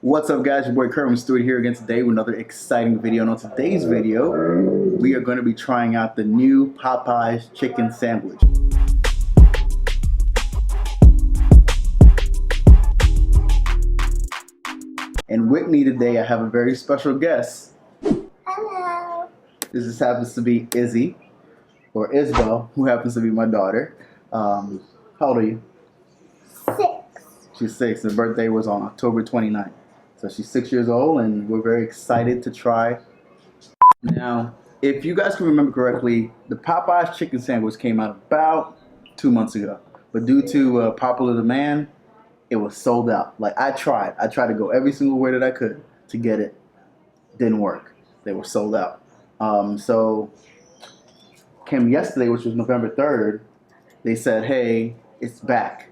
What's up, guys? Your boy Kerwin Stewart here again today with another exciting video. And on today's video, we are going to be trying out the new Popeye's chicken sandwich. And with me today, I have a very special guest. Hello. This just happens to be Izzy, or Isbel, who happens to be my daughter. How old are you? 6. She's 6. Her birthday was on October 29th. So she's 6 years old, and we're very excited to try. Now, if you guys can remember correctly, the Popeye's chicken sandwich came out about 2 months ago. But due to popular demand, it was sold out. Like, I tried to go every single way that I could to get it. Didn't work. They were sold out. So came yesterday, which was November 3rd. They said, hey, it's back.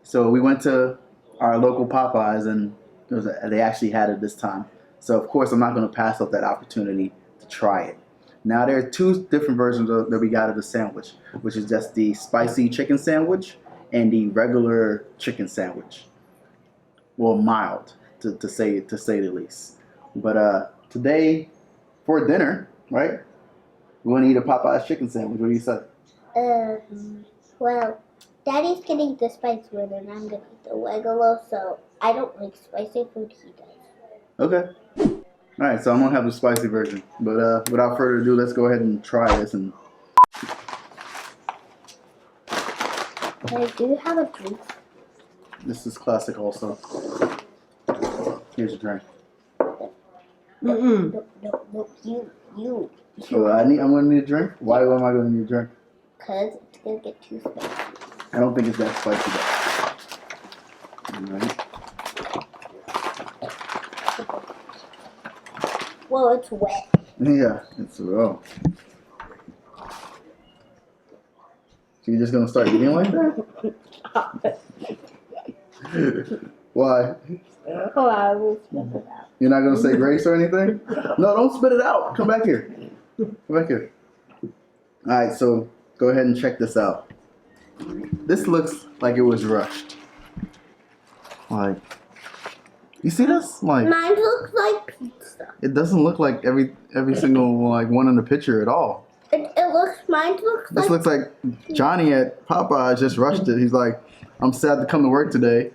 So we went to our local Popeyes, and they actually had it this time. So of course I'm not going to pass up that opportunity to try it. Now there are 2 different versions that we got of the sandwich, which is just the spicy chicken sandwich and the regular chicken sandwich. Well, mild to say the least. But today for dinner, right? We want to eat a Popeye's chicken sandwich. What do you say? Well, Daddy's gonna eat the spicy one, and I'm gonna eat the regular. So I don't like spicy food. He does. Okay. All right. So I'm gonna have the spicy version. But without further ado, let's go ahead and try this. And I do have a drink. this is classic, also. Here's your drink. No, you. So I'm gonna need a drink. Why am I gonna need a drink? Cause it's gonna get too spicy. I don't think it's that spicy though. All right. Well, it's wet. Yeah, it's raw. So you're just gonna start eating like that? Why? Oh, I will spit it out. You're not gonna say grace or anything? No, don't spit it out. Come back here. Come back here. All right, so go ahead and check this out. This looks like it was rushed. Like, you see this? Like, Mine looks like pizza. it doesn't look like every single like one in the picture at all. Mine looks This like. looks like Johnny at Popeye just rushed it. He's like, I'm sad to come to work today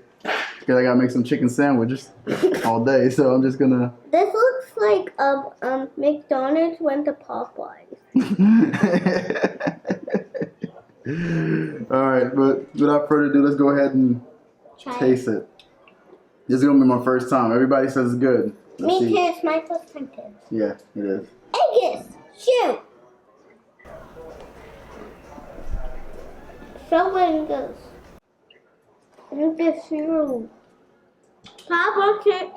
because I gotta make some chicken sandwiches all day. So I'm just gonna. This looks like McDonald's went to Popeye. All right, but without further ado, let's go ahead and taste it. This is gonna be my first time. Everybody says it's good. Let's Me see. too. It's my first time too. Yeah, it is. Eggs, shoot. So fingers. And the shoe. Papa chick.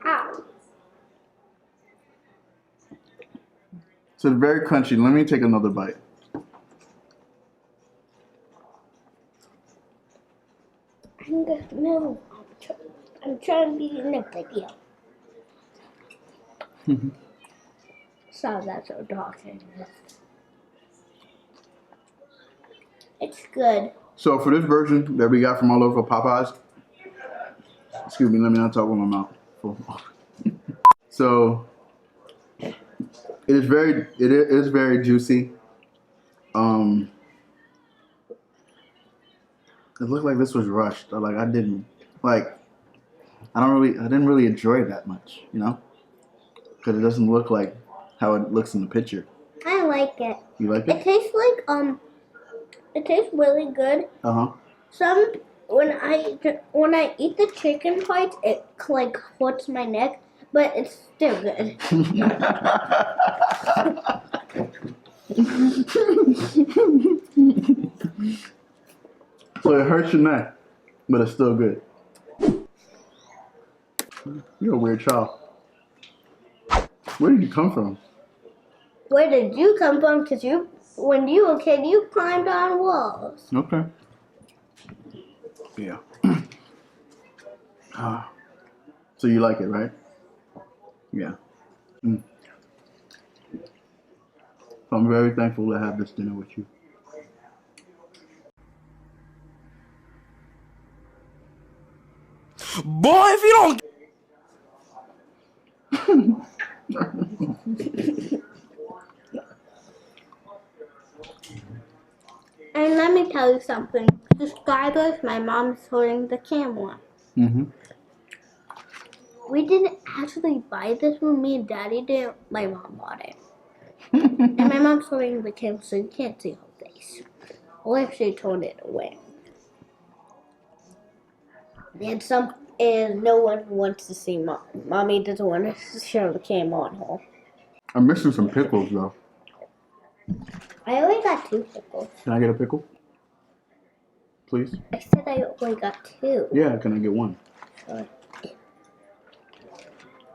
Ow. So it's very crunchy. Let me take another bite. No, I'm trying to be in the video. So that's so dark. It's good. So for this version that we got from all over Popeyes, excuse me, let me not talk with my mouth full. So it is very juicy. It looked like this was rushed. I didn't really enjoy it that much, you know, because it doesn't look like how it looks in the picture. I like it. You like It it? tastes like it tastes really good. When I eat the chicken parts, it like hurts my neck, but it's still good. So it hurts your neck, but it's still good. You're a weird child. Where did you come from? Where did you come from? Because when you were a kid, you climbed on walls. Okay. Yeah. So you like it, right? Yeah. So I'm very thankful to have this dinner with you. Boy, if you don't... And let me tell you something. Subscribers, my mom's holding the camera. Mm-hmm. We didn't actually buy this one. Me and Daddy did. My mom bought it. And my mom's holding the camera, so you can't see her face. Or if she turned it away. And no one wants to see Mom. Mommy doesn't want to show the camera on her. I'm missing some pickles though. I only got 2 pickles. Can I get a pickle? Please? I said I only got 2. Yeah, can I get 1? Sure.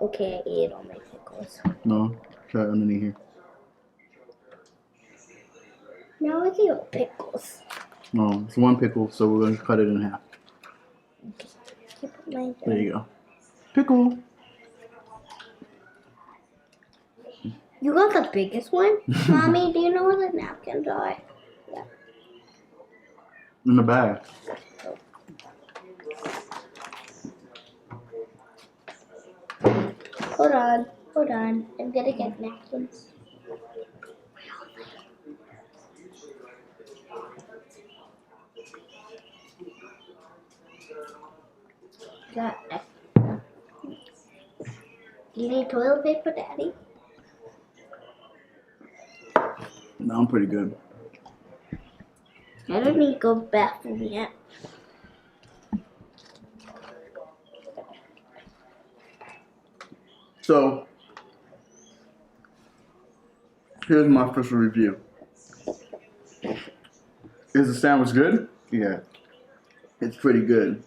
Okay, I ate all my pickles. No, try underneath here. Now I eat pickles. No, it's 1 pickle, so we're going to cut it in half. There you go. Pickle. You got the biggest one? Mommy, do you know where the napkins are? Yeah. In the bag. Hold on. I'm gonna get napkins. Got You need toilet paper, Daddy? No, I'm pretty good. I don't need to go to the bathroom yet. So, here's my official review. Is the sandwich good? Yeah. It's pretty good.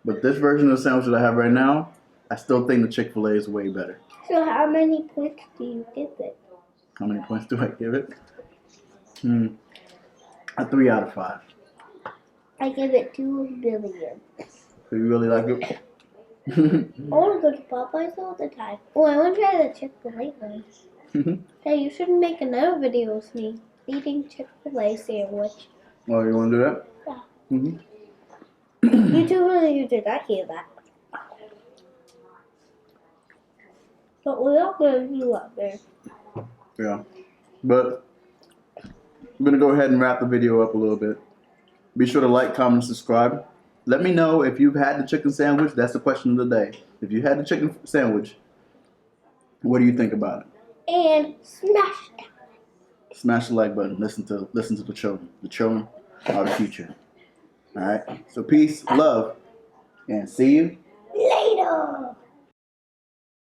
But this version of the sandwich that I have right now, I still think the Chick-fil-A is way better. So how many points do you give it? How many points do I give it? A 3 out of 5. I give it 2 billion. So you really like it? I want to go to Popeyes all the time. Oh, I want to try the Chick-fil-A one. Hey, you should make another video with me eating Chick-fil-A sandwich. Oh, you want to do that? Yeah. You too really did not hear that. But we're not going to do out there. Yeah. But I'm going to go ahead and wrap the video up a little bit. Be sure to like, comment, and subscribe. Let me know if you've had the chicken sandwich. That's the question of the day. If you had the chicken sandwich, what do you think about it? And smash it. Smash the like button. Listen to the children. The children are the future. All right. So peace, love, and see you Later.